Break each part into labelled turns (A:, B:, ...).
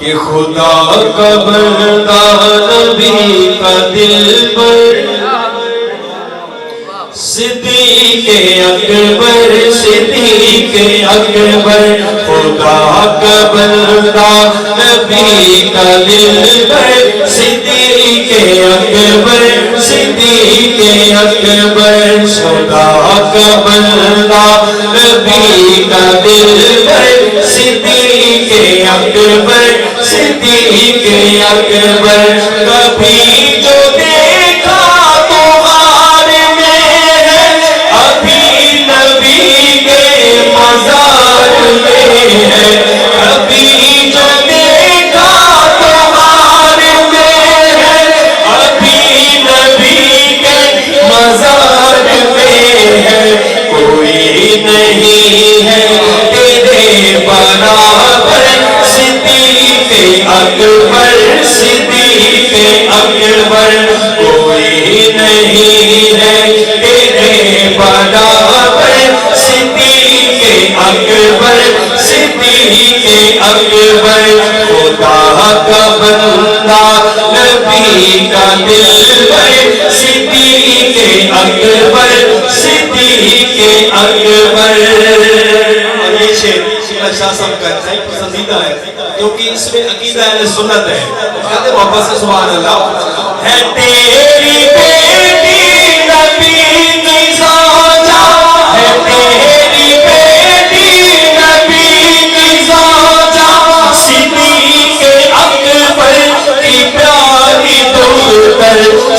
A: کہ خدا کا بندہ نبی کا دلبر صدیق اکبر صدیق اکبر خدا کا بندہ نبی کا دلبر صدیق اکبر صدیق اکبر خدا کا بندہ نبی کا دلبر صدیق اکبر صدیق اکبر کبھی جو دیکھا تو غار میں ہے ابھی نبی کے مزار میں ہے کبھی جو دیکھا تو غار میں ہے ابھی نبی کے مزار میں ہے کوئی نہیں ہے تیرے برابر صدیق اکبر صدیق اکبر کوئی نہیں ہے تیرے برابر صدیق اکبر صدیق اکبر خدا کا بندہ نبی کا دلبر صدیق اکبر صدیق اکبر. اور یہ شعر شاہ صاحب کا پسندیدہ ہے کیونکہ اس میں عقیدہ اہل سنت ہے. کہتے ہیں محبت سے سبحان اللہ. ہے تیری بیٹی نبی کی زوجہ ہے تیری بیٹی نبی کی زوجہ صدیق اکبر کی پیاری دختر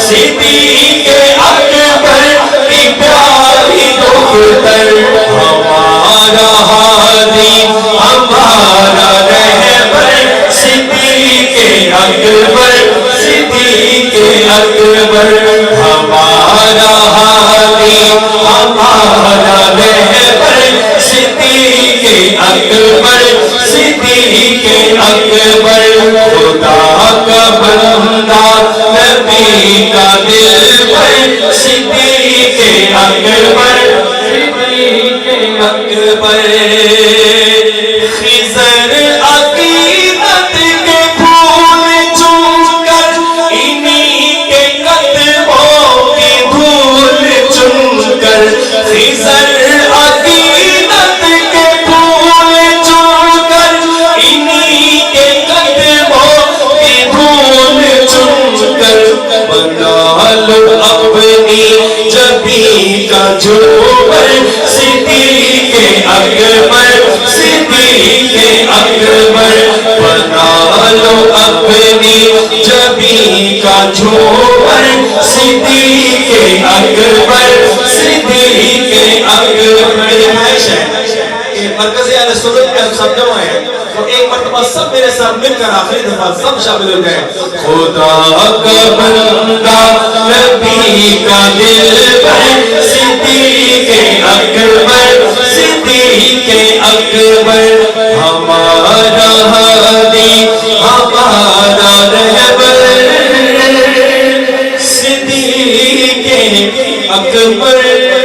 A: صدیق اکبر کی پیاری دختر ہمارا ہادی ہمارا رہبر صدیق اکبر صدیق اکبر ہمارا ہادی ہمارا رہبر صدیق اکبر صدیق اکبر خدا کا بندہ نبی کا دلبر صدیق اکبر صدیق اکبر. خضر عقیدت کے پھول چن کر انہی کے قدموں کی دھول چن کر خضر عقیدت کے پھول چن کر انہی کے قدموں کی دھول چن کر بنا لو اپنی جبیں کا جوہر صدیق اکبر صدیق اکبر بنا لو اپنی جبیں کا جوہر صدیق اکبر صدیق اکبر. میری خواہش ہے کہ مرکز اہل سنت میں ہم سب جمع ہیں تو ایک مرتبہ سب میرے ساتھ مل کر آخری دفعہ سب شامل ہو جائیں. خدا کا بندہ نبی کا دلبر صدیق اکبر صدیق اکبر ہمارا ہادی ہمارا رہبر صدیق اکبر.